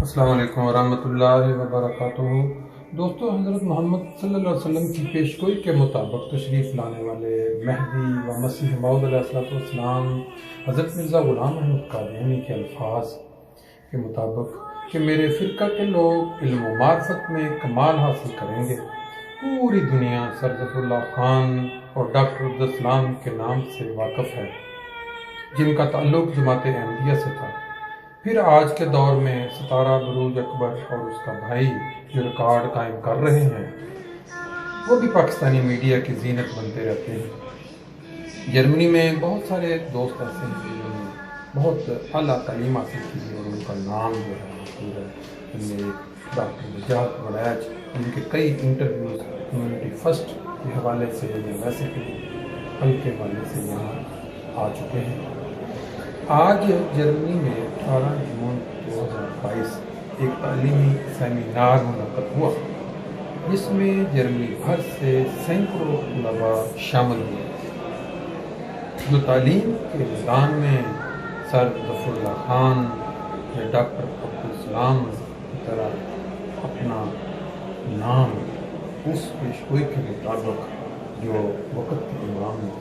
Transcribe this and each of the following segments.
السلام علیکم ورحمۃ اللہ وبرکاتہ۔ دوستو، حضرت محمد صلی اللہ علیہ وسلم کی پیشگوئی کے مطابق تشریف لانے والے مہدی و مسیح موعود علیہ السلام حضرت مرزا غلام احمد قادیانی کے الفاظ کے مطابق کہ میرے فرقہ کے لوگ علم و معرفت میں کمال حاصل کریں گے، پوری دنیا سر ظفر اللہ خان اور ڈاکٹر عبدالسلام کے نام سے واقف ہے، جن کا تعلق جماعت احمدیہ سے تھا۔ پھر آج کے دور میں ستارہ بروج اکبر اور اس کا بھائی جو ریکارڈ قائم کر رہے ہیں، وہ بھی پاکستانی میڈیا کی زینت بنتے رہتے ہیں۔ جرمنی میں بہت سارے دوست ایسے ہیں جنہوں نے بہت اعلیٰ تعلیم حاصل کی اور ان کا نام جو ہے مشہور ہے۔ ان میں ڈاکٹر نجات ولیج، ان کے کئی انٹرویوز کمیونٹی فرسٹ کے حوالے سے یا ویسے پل کے حوالے سے یہاں آ چکے ہیں۔ آج جرمنی میں 18 جون 2022 ایک تعلیمی سیمینار منعقد ہوا، جس میں جرمنی بھر سے سینکڑوں طلباء شامل ہوئے جو تعلیم کے میدان میں سر ظفر اللہ خان یا ڈاکٹر عبدالسلام کی طرح اپنا نام اس پیشگوئی کے مطابق جو وقت کے امام نے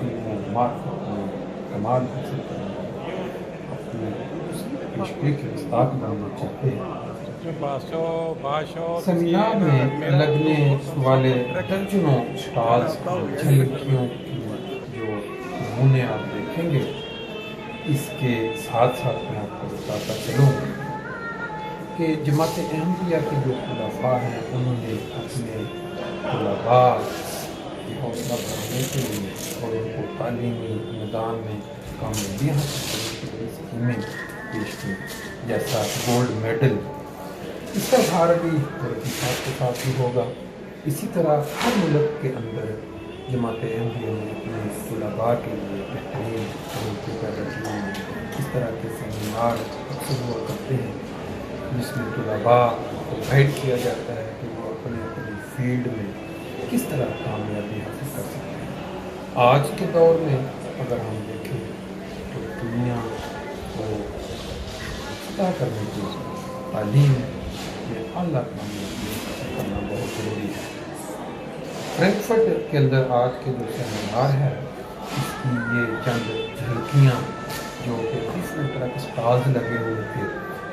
علم و معرفت میں کمال حاصل کرنے اپنے پیشگوئی کے مصداق بننا چاہتے ہیں۔ سیمینار میں لگنے والے درجنوں اسٹالز جھلکیوں کی جو نمونے آپ دیکھیں گے، اس کے ساتھ ساتھ میں آپ کو بتاتا چلوں کہ جماعت احمدیہ کے جو خلفاء ہیں، انہوں نے اپنے طلباء کی حوصلہ بڑھانے کے لیے اور ان کو تعلیمی میدان میں کامیابیاں حاصل کرنے کی بڑی اسکیمیں پیش کی، جیسا گولڈ میڈل۔ اس کا اظہار بھی تحقیقات کے ساتھ بھی ہوگا۔ اسی طرح ہر ملک کے اندر جماعت احمدیہ نے اپنے طلباء کے لیے بہترین طریقے پیدا کیے ہیں۔ اس طرح کے سیمینار اکثر ہوا کرتے ہیں جس میں طلباء کو گائیڈ کیا جاتا ہے کہ وہ اپنی فیلڈ میں کس طرح کامیابی حاصل کر سکتے ہیں۔ آج کے دور میں اگر ہم دیکھیں تو دنیا کو فتح کرنے کی تعلیم میں اعلیٰ کامیابی حاصل کرنا بہت ضروری ہے۔ فرینکفرٹ کے اندر آج کے جو سیمینار ہے، اس کی یہ چند جھلکیاں جو کہ ڈفرینٹ طرح کے اسٹالز لگے ہوئے تھے،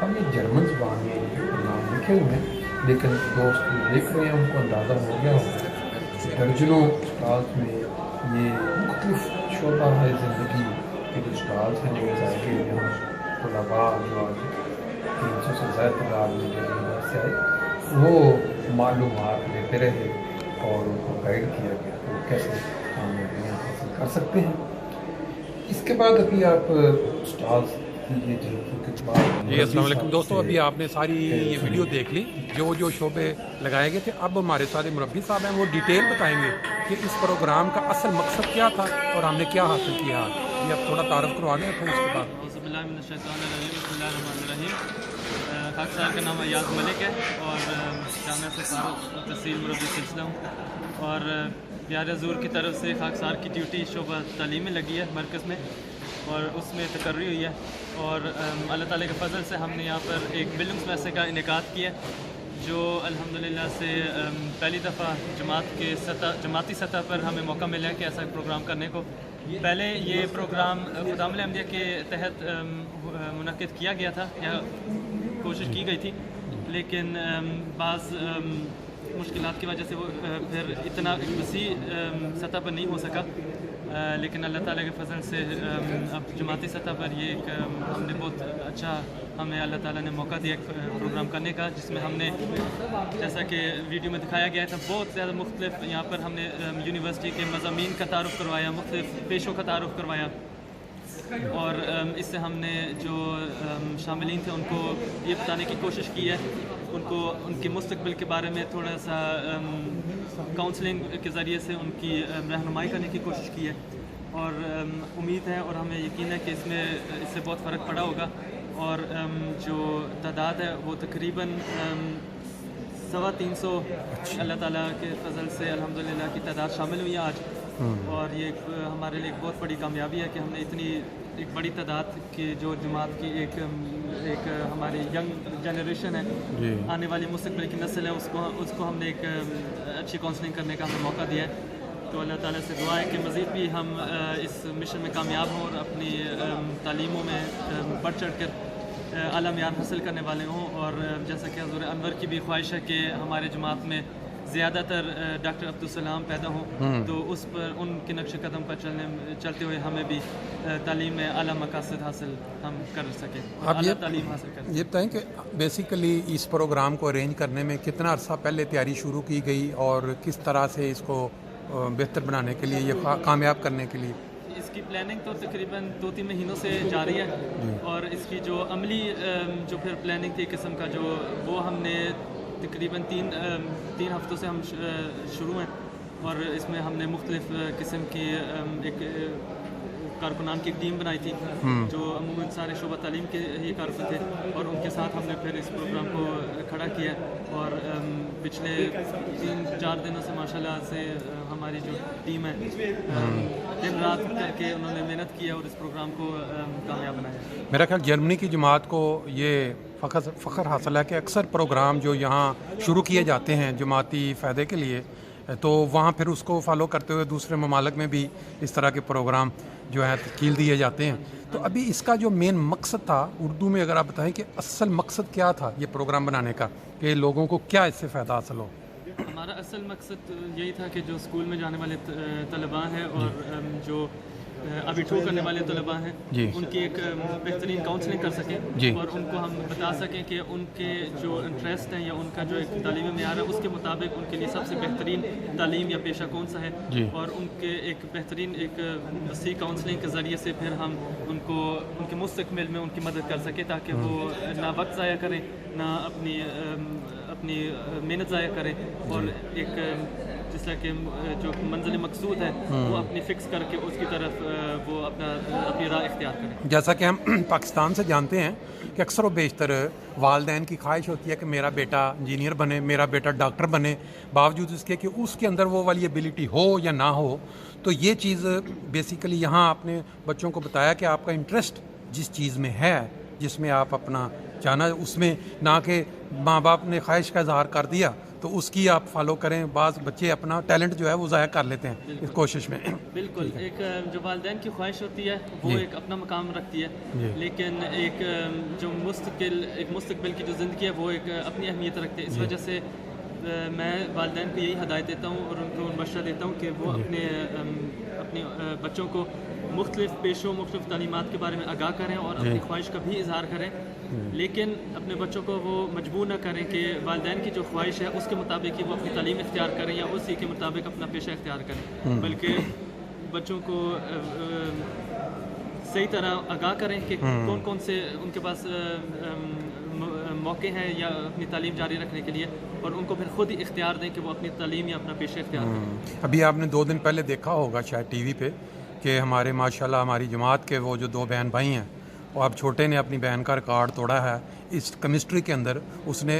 اب یہ جرمن زبان میں نام لکھے ہوئے ہیں، لیکن دوست جو دیکھ رہے ہیں ان کو اندازہ ہو گیا ہوگا۔ درجنوں اسٹالز میں یہ مختلف شعبہ ہے زندگی کے جو اسٹالز ہیں، وہ ظاہر ہے یہاں طلباء جو آج 300 سے زائد تعداد میں جرمنی سے آئے، وہ معلومات لیتے رہے اور ان کو گائیڈ کیا گیا کہ وہ کیسے کامیابیاں حاصل کر سکتے ہیں۔ اس کے بعد ابھی آپ اسٹالز کی جھلکی کے بعد جی السلام علیکم دوستو، ابھی آپ نے ساری یہ ویڈیو دیکھ لی جو شعبے لگائے گئے تھے۔ اب ہمارے سارے مربی صاحب ہیں، وہ ڈیٹیل بتائیں گے کہ اس پروگرام کا اصل مقصد کیا تھا اور ہم نے کیا حاصل کیا۔ یہ اب تھوڑا تعارف کروا دیں، پھر اس کے بعد خاک صاحب کا نام ایاز ملک ہے اور جامعہ سے فارغ تحصیل مربی سلسلہ ہوں، اور پیارے حضور کی طرف سے خاک سار کی ڈیوٹی شعبہ تعلیم میں لگی ہے مرکز میں، اور اس میں تقرری ہوئی ہے، اور اللہ تعالیٰ کے فضل سے ہم نے یہاں پر ایک بلڈنگس میسے کا انعقاد کیا جو الحمدللہ سے پہلی دفعہ جماعتی سطح پر ہمیں موقع ملا ہے کہ ایسا پروگرام کرنے کو۔ پہلے یہ پروگرام خدام احمدیہ کے تحت منعقد کیا گیا تھا یا کوشش کی گئی تھی، لیکن بعض مشکلات کی وجہ سے وہ پھر اتنا وسیع سطح پر نہیں ہو سکا، لیکن اللہ تعالیٰ کے فضل سے اب جماعتی سطح پر یہ ایک ہم نے بہت اچھا ہمیں اللہ تعالیٰ نے موقع دیا ایک پروگرام کرنے کا، جس میں ہم نے جیسا کہ ویڈیو میں دکھایا گیا تھا بہت زیادہ مختلف یہاں پر ہم نے یونیورسٹی کے مضامین کا تعارف کروایا، مختلف پیشوں کا تعارف کروایا، اور اس سے ہم نے جو شاملین تھے ان کو یہ بتانے کی کوشش کی ہے، ان کو ان کے مستقبل کے بارے میں تھوڑا سا کاؤنسلنگ کے ذریعے سے ان کی رہنمائی کرنے کی کوشش کی ہے، اور امید ہے اور ہمیں یقین ہے کہ اس سے بہت فرق پڑا ہوگا، اور جو تعداد ہے وہ تقریباً 350 اللہ تعالیٰ کے فضل سے الحمدللہ کی تعداد شامل ہوئی ہے آج، اور یہ ہمارے لیے ایک بہت بڑی کامیابی ہے کہ ہم نے اتنی ایک بڑی تعداد کی جو جماعت کی ایک ایک ہماری ینگ جنریشن ہے, آنے والی مستقبل کی نسل ہے, اس کو ہم نے ایک اچھی کاؤنسلنگ کرنے کا ہمیں موقع دیا ہے. تو اللہ تعالیٰ سے دعا ہے کہ مزید بھی ہم اس مشن میں کامیاب ہوں اور اپنی تعلیموں میں بڑھ چڑھ کر اعلیٰ معیار حاصل کرنے والے ہوں. اور جیسا کہ حضور انور کی بھی خواہش ہے کہ ہمارے جماعت میں زیادہ تر ڈاکٹر عبدالسلام پیدا ہوں, تو اس پر ان کے نقش قدم پر چلتے ہوئے ہمیں بھی تعلیم میں اعلیٰ مقاصد حاصل ہم کر سکیں, اعلیٰ تعلیم حاصل کر سکیں. یہ بتائیں کہ بیسیکلی اس پروگرام کو ارینج کرنے میں کتنا عرصہ پہلے تیاری شروع کی گئی اور کس طرح سے اس کو بہتر بنانے کے لیے, یہ کامیاب کرنے کے لیے؟ اس کی پلاننگ تو تقریباً 2-3 مہینوں سے جاری ہے, اور اس کی جو عملی جو پھر پلاننگ تھی قسم کا جو وہ ہم نے تقریباً 3 ہفتوں سے ہم شروع ہیں, اور اس میں ہم نے مختلف قسم کی ایک کارکنان کی ایک ٹیم بنائی تھی جو عموماً سارے شعبہ تعلیم کے ہی کارکن تھے, اور ان کے ساتھ ہم نے پھر اس پروگرام کو کھڑا کیا. اور پچھلے 3-4 دنوں سے ماشاءاللہ سے ہماری جو ٹیم ہے دن رات کر کے انہوں نے محنت کی ہے اور اس پروگرام کو کامیاب بنایا. میرا خیال جرمنی کی جماعت کو یہ فخر حاصل ہے کہ اکثر پروگرام جو یہاں شروع کیے جاتے ہیں جماعتی فائدے کے لیے, تو وہاں پھر اس کو فالو کرتے ہوئے دوسرے ممالک میں بھی اس طرح کے پروگرام جو ہے تشکیل دیے جاتے ہیں. تو ابھی اس کا جو مین مقصد تھا اردو میں اگر آپ بتائیں کہ اصل مقصد کیا تھا یہ پروگرام بنانے کا, کہ لوگوں کو کیا اس سے فائدہ حاصل ہو؟ ہمارا اصل مقصد یہی تھا کہ جو اسکول میں جانے والے طلباء ہیں اور جو ابھی ٹھو کرنے والے طلباء ہیں ان کی ایک بہترین کاؤنسلنگ کر سکیں, اور ان کو ہم بتا سکیں کہ ان کے جو انٹرسٹ ہیں یا ان کا جو ایک تعلیمی معیار ہے اس کے مطابق ان کے لیے سب سے بہترین تعلیم یا پیشہ کون سا ہے, اور ان کے ایک بہترین ایک وسیع کاؤنسلنگ کے ذریعے سے پھر ہم ان کو ان کے مستقبل میں ان کی مدد کر سکیں تاکہ وہ نہ وقت ضائع کریں نہ اپنی محنت ضائع کریں, اور ایک جس طرح کہ جو منزل مقصود ہے وہ اپنی فکس کر کے اس کی طرف وہ اپنی راہ اختیار کریں. جیسا کہ ہم پاکستان سے جانتے ہیں کہ اکثر و بیشتر والدین کی خواہش ہوتی ہے کہ میرا بیٹا انجینئر بنے, میرا بیٹا ڈاکٹر بنے, باوجود اس کے کہ اس کے اندر وہ والی ایبلٹی ہو یا نہ ہو. تو یہ چیز بیسیکلی یہاں آپ نے بچوں کو بتایا کہ آپ کا انٹرسٹ جس چیز میں ہے, جس میں آپ اپنا جانا اس میں, نہ کہ ماں باپ نے خواہش کا اظہار کر دیا تو اس کی آپ فالو کریں. بعض بچے اپنا ٹیلنٹ جو ہے وہ ضائع کر لیتے ہیں اس کوشش میں. بالکل, ایک جو والدین کی خواہش ہوتی ہے وہ ایک اپنا مقام رکھتی ہے, لیکن ایک جو مستقبل کی جو زندگی ہے وہ ایک اپنی اہمیت رکھتی ہے. اس وجہ سے میں والدین کو یہی ہدایت دیتا ہوں اور ان کو مشورہ دیتا ہوں کہ وہ اپنے بچوں کو مختلف پیشوں مختلف تعلیمات کے بارے میں آگاہ کریں اور اپنی خواہش کا بھی اظہار کریں, لیکن اپنے بچوں کو وہ مجبور نہ کریں کہ والدین کی جو خواہش ہے اس کے مطابق ہی وہ اپنی تعلیم اختیار کریں یا اسی کے مطابق اپنا پیشہ اختیار کریں, بلکہ بچوں کو صحیح طرح آگاہ کریں کہ کون کون سے ان کے پاس موقع ہیں یا اپنی تعلیم جاری رکھنے کے لیے, اور ان کو پھر خود ہی اختیار دیں کہ وہ اپنی تعلیم یا اپنا پیشہ اختیار کریں. ابھی آپ نے 2 دن پہلے دیکھا ہوگا شاید ٹی وی پہ کہ ہمارے ماشاءاللہ ہماری جماعت کے وہ جو 2 بہن بھائی ہیں, اور اب چھوٹے نے اپنی بہن کا ریکارڈ توڑا ہے اس کیمسٹری کے اندر. اس نے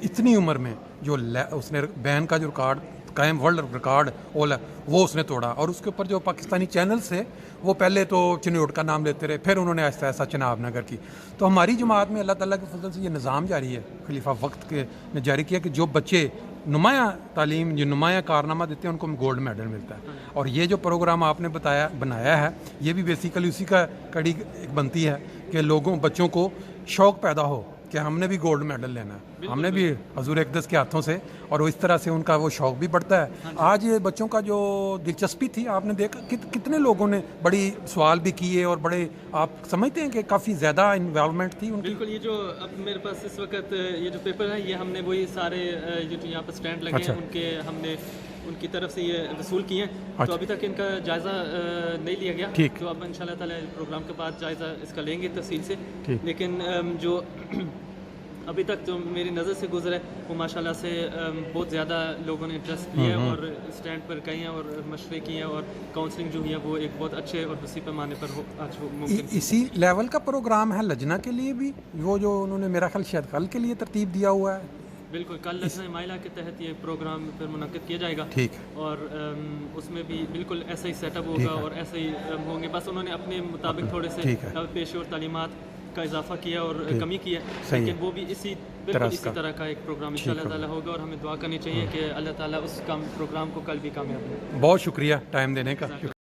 اتنی عمر میں جو اس نے بہن کا جو ریکارڈ قائم ورلڈ ریکارڈ وہ اس نے توڑا, اور اس کے اوپر جو پاکستانی چینلز تھے وہ پہلے تو چنیوٹ کا نام لیتے رہے, پھر انہوں نے ایسا ایسا چناب نگر کی. تو ہماری جماعت میں اللہ تعالیٰ کے فضل سے یہ نظام جاری ہے, خلیفہ وقت کے نے جاری کیا کہ جو بچے نمایاں تعلیم جو نمایاں کارنامہ دیتے ہیں ان کو گولڈ میڈل ملتا ہے. اور یہ جو پروگرام آپ نے بنایا ہے یہ بھی بیسیکلی اسی کا کڑی بنتی ہے کہ بچوں کو شوق پیدا ہو کہ ہم نے بھی گولڈ میڈل لینا ہے, ہم نے بھی حضور اقدس کے ہاتھوں سے, اور اس طرح سے ان کا وہ شوق بھی بڑھتا ہے. آج بچوں کا جو دلچسپی تھی آپ نے دیکھا کتنے لوگوں نے بڑی سوال بھی کیے, اور بڑے آپ سمجھتے ہیں کہ کافی زیادہ انوالومنٹ تھی ان کی. بالکل, یہ جو اب میرے پاس اس وقت یہ جو پیپر ہے یہ ہم نے وہی سارے جو یہاں پر اسٹینڈ لگے ہیں ان کے ہم نے ان کی طرف سے یہ وصول کیے ہیں, تو ابھی تک ان کا جائزہ نہیں لیا گیا, تو اب ان شاء اللہ تعالیٰ پروگرام کے بعد جائزہ اس کا لیں گے تفصیل سے. لیکن جو ابھی تک جو میری نظر سے گزرا ہے وہ ماشاءاللہ سے بہت زیادہ لوگوں نے انٹرسٹ لیا ہے اور اسٹینڈ پر گئے ہیں اور مشورے کیے ہیں, اور کاؤنسلنگ جو ہے وہ ایک بہت اچھے اور وسیع پیمانے پر آج ممکن. اسی لیول کا پروگرام ہے لجنہ کے لیے بھی, وہ جو انہوں نے میرا خیال شاید کل کے لیے ترتیب دیا ہوا ہے. بالکل, کل لجنہ مائلہ کے تحت یہ پروگرام پھر منعقد کیا جائے گا, اور اس میں بھی بالکل ایسا ہی سیٹ اپ ہوگا اور ایسے ہی ہوں گے, بس انہوں نے اپنے مطابق تھوڑے سے پیشے اور تعلیمات کا اضافہ کیا اور کمی کی ہے، صحیح ہے. لیکن وہ بھی بالکل اسی طرح کا ایک پروگرام انشاءاللہ تعالیٰ ہوگا، اور ہمیں دعا کرنی چاہیے کہ اللہ تعالیٰ اس پروگرام کو کل بھی کامیاب کرے. بہت شکریہ ٹائم دینے کا.